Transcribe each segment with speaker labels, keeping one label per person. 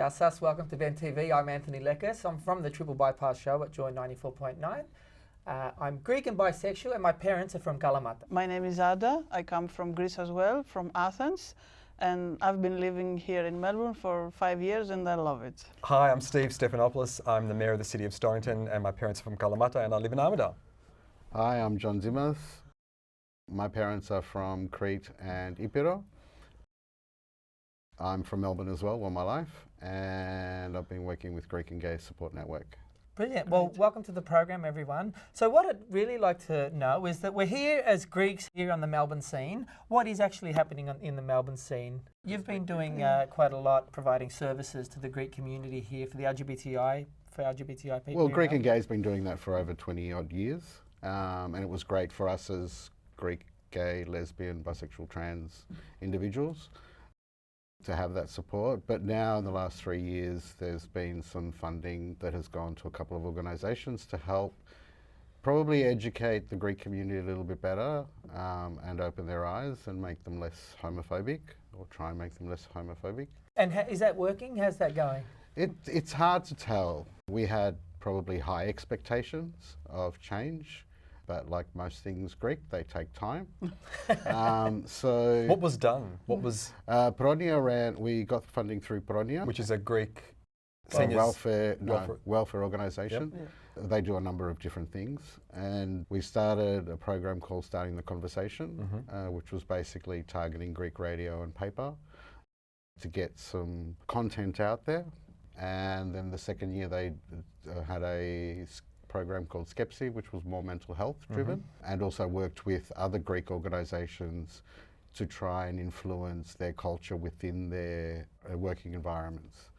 Speaker 1: G'day Yassas, welcome to Ben TV. I'm Anthony Lekkas. I'm from the Triple Bypass Show at Joy 94.9. I'm Greek and bisexual, and my parents are from Kalamata.
Speaker 2: My name is Ada. I come from Greece as well, from Athens. And I've been living here in Melbourne for 5 years and I love it.
Speaker 3: Hi, I'm Steve Stefanopoulos. I'm the Mayor of the City of Storrington and my parents are from Kalamata and I live in Armidale.
Speaker 4: Hi, I'm John Tzimas. My parents are from Crete and Epiro. I'm from Melbourne as well all my life and I've been working with Greek and Gay Support Network.
Speaker 1: Brilliant. Well, welcome to the program, everyone. So what I'd really like to know is that we're here as Greeks here on the Melbourne scene. What is actually happening in the Melbourne scene? You've been doing quite a lot, providing services to the Greek community here for the LGBTI people.
Speaker 4: Well, Greek and Gay's been doing that for over 20 odd years. And it was great for us as Greek, gay, lesbian, bisexual, trans individuals to have that support. But now in the last 3 years, there's been some funding that has gone to a couple of organisations to help probably educate the Greek community a little bit better and open their eyes and make them less homophobic, or try and make them less homophobic.
Speaker 1: And is that working? How's that going?
Speaker 4: It's hard to tell. We had probably high expectations of change, but like most things Greek, they take time. So
Speaker 3: what was done? What was
Speaker 4: Pronia we got funding through Pronia,
Speaker 3: which is a Greek
Speaker 4: welfare organisation.
Speaker 3: Yep.
Speaker 4: Yeah. They do a number of different things, and we started a program called Starting the Conversation, which was basically targeting Greek radio and paper to get some content out there. And then the second year they had a program called Skepsi, which was more mental health driven, and also worked with other Greek organisations to try and influence their culture within their working environments.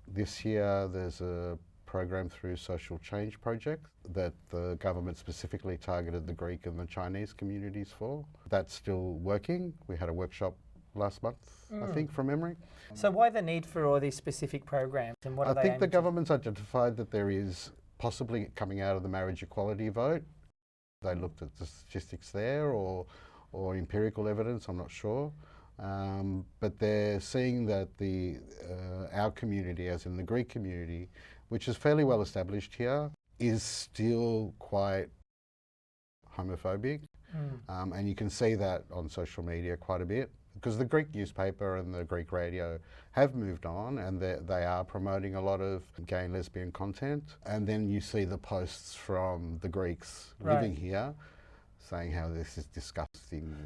Speaker 4: This year there's a program through Social Change Project that the government specifically targeted the Greek and the Chinese communities for. That's still working. We had a workshop last month, I think, from memory.
Speaker 1: So why the need for all these specific programs, and what are they
Speaker 4: I think the
Speaker 1: aiming
Speaker 4: government's identified that there is possibly coming out of the marriage equality vote. They looked at the statistics there or empirical evidence, I'm not sure. But they're seeing that our community, as in the Greek community, which is fairly well established here, is still quite homophobic. And you can see that on social media quite a bit, because the Greek newspaper and the Greek radio have moved on and they are promoting a lot of gay and lesbian content. And then you see the posts from the Greeks living here saying how this is disgusting.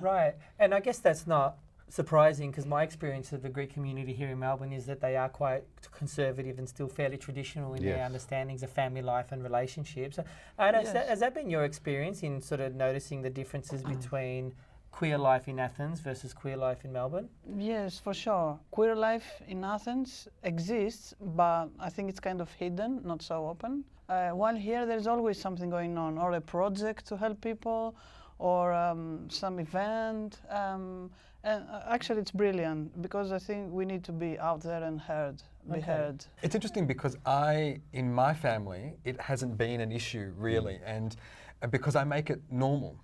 Speaker 1: Right, and I guess that's not surprising, because my experience of the Greek community here in Melbourne is that they are quite conservative and still fairly traditional in their understandings of family life and relationships. And has that been your experience in sort of noticing the differences between queer life in Athens versus queer life in Melbourne?
Speaker 2: Yes, for sure. Queer life in Athens exists, but I think it's kind of hidden, not so open. While here there's always something going on, or a project to help people, or some event. And actually it's brilliant, because I think we need to be out there and be heard.
Speaker 3: It's interesting because in my family, it hasn't been an issue really, and because I make it normal.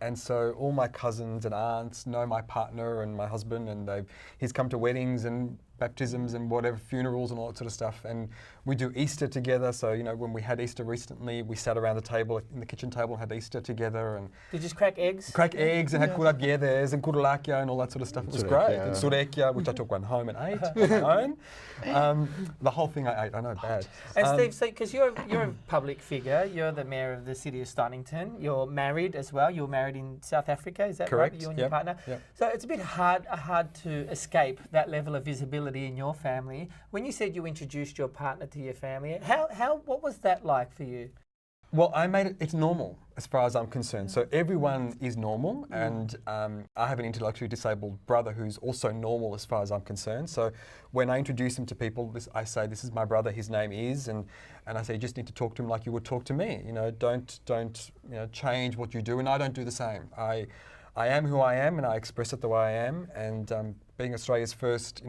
Speaker 3: And so all my cousins and aunts know my partner and my husband, and he's come to weddings and baptisms and whatever, funerals and all that sort of stuff. And we do Easter together. So, you know, when we had Easter recently, we sat around the table, in the kitchen table, and had Easter together. And
Speaker 1: did you just crack eggs?
Speaker 3: Crack eggs and had kuragedes and kuralakia and all that sort of stuff. It was great. And surekia, which I took one home and ate on my own. The whole thing I ate, I know, bad.
Speaker 1: And Steve, so because you're a public figure, you're the mayor of the city of Storrington, you're married as well, you were married in South Africa, is that
Speaker 3: correct?
Speaker 1: Right? You and your partner?
Speaker 3: Yep.
Speaker 1: So it's a bit hard to escape that level of visibility in your family. When you said you introduced your partner to your family, what was that like for you?
Speaker 3: Well, I made it's normal as far as I'm concerned. So everyone is normal, and I have an intellectually disabled brother who's also normal as far as I'm concerned. So when I introduce him to people, I say, this is my brother, his name is, and I say, you just need to talk to him like you would talk to me. You know, don't change what you do, and I don't do the same. I am who I am, and I express it the way I am, and being Australia's first,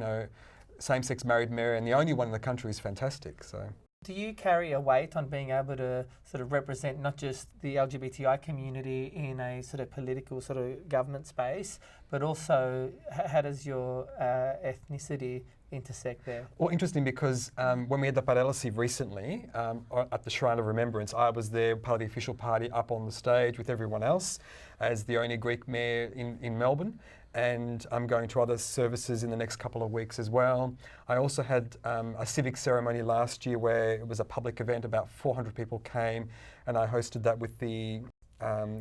Speaker 3: same-sex married mayor and the only one in the country is fantastic. So.
Speaker 1: Do you carry a weight on being able to sort of represent not just the LGBTI community in a sort of political sort of government space, but also how does your ethnicity intersect there?
Speaker 3: Well, interesting because when we had the Parelasi recently at the Shrine of Remembrance, I was there, part of the official party, up on the stage with everyone else as the only Greek mayor in Melbourne. And I'm going to other services in the next couple of weeks as well. I also had a civic ceremony last year where it was a public event, about 400 people came, and I hosted that with the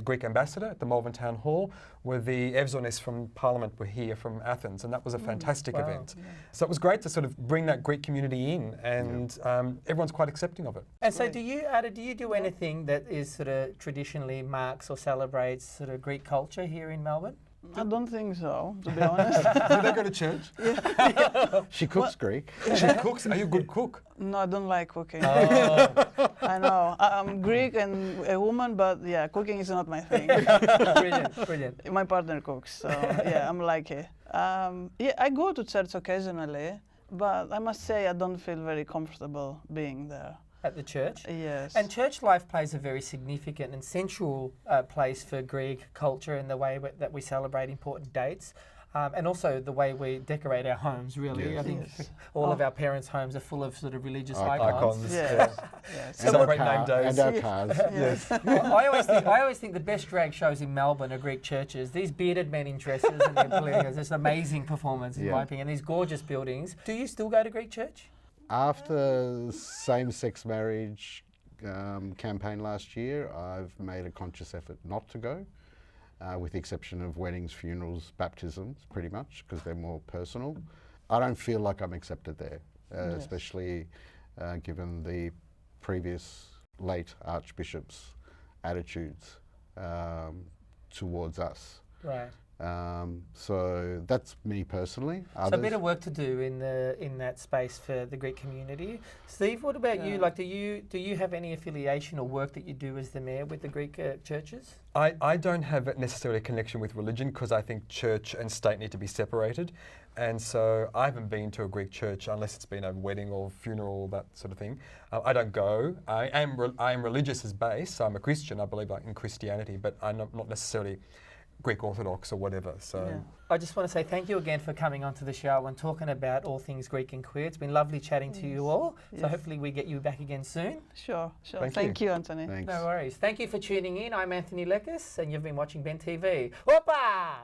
Speaker 3: Greek ambassador at the Melbourne Town Hall, where the Evzones from Parliament were here from Athens, and that was a fantastic event. Yeah. So it was great to sort of bring that Greek community in, and everyone's quite accepting of it.
Speaker 1: And so do you do anything that is sort of traditionally marks or celebrates sort of Greek culture here in Melbourne?
Speaker 2: I don't think so, to be honest.
Speaker 3: Do they go to church?
Speaker 2: Yeah.
Speaker 4: She cooks Greek.
Speaker 3: She cooks? Are you a good cook?
Speaker 2: No, I don't like cooking.
Speaker 3: Oh.
Speaker 2: I know. I'm Greek and a woman, but yeah, cooking is not my thing.
Speaker 1: Brilliant.
Speaker 2: My partner cooks, so yeah, I'm lucky. Yeah, I go to church occasionally, but I must say I don't feel very comfortable being there.
Speaker 1: At the church?
Speaker 2: Yes.
Speaker 1: And church life plays a very significant and central place for Greek culture in the way that we celebrate important dates. And also the way we decorate our homes, really.
Speaker 4: Yes.
Speaker 1: I think all of our parents' homes are full of sort of religious
Speaker 3: Icons.
Speaker 2: Yes. Yes.
Speaker 3: Celebrate name days.
Speaker 4: And our cars.
Speaker 3: Yes.
Speaker 1: Well, I always think the best drag shows in Melbourne are Greek churches. These bearded men in dresses and their blingers. It's an amazing performance in my opinion. These gorgeous buildings. Do you still go to Greek church?
Speaker 4: After same-sex marriage campaign last year, I've made a conscious effort not to go, with the exception of weddings, funerals, baptisms, pretty much, because they're more personal. I don't feel like I'm accepted there, especially given the previous late Archbishop's attitudes towards us.
Speaker 1: Right.
Speaker 4: So that's me personally.
Speaker 1: So a bit of work to do in that space for the Greek community. Steve, what about you? Like, do you have any affiliation or work that you do as the mayor with the Greek churches?
Speaker 3: I don't have necessarily a connection with religion because I think church and state need to be separated. And so I haven't been to a Greek church unless it's been a wedding or funeral, that sort of thing. I don't go. I am religious as base. So I'm a Christian. I believe in Christianity, but I'm not necessarily Greek Orthodox or whatever. So
Speaker 1: I just want to say thank you again for coming onto the show and talking about all things Greek and queer. It's been lovely chatting to you all. So hopefully we get you back again soon.
Speaker 2: Sure.
Speaker 3: Thank
Speaker 2: you, Anthony.
Speaker 4: Thanks.
Speaker 1: No worries. Thank you for tuning in. I'm Anthony Lekkas and you've been watching Ben TV. Hoppa!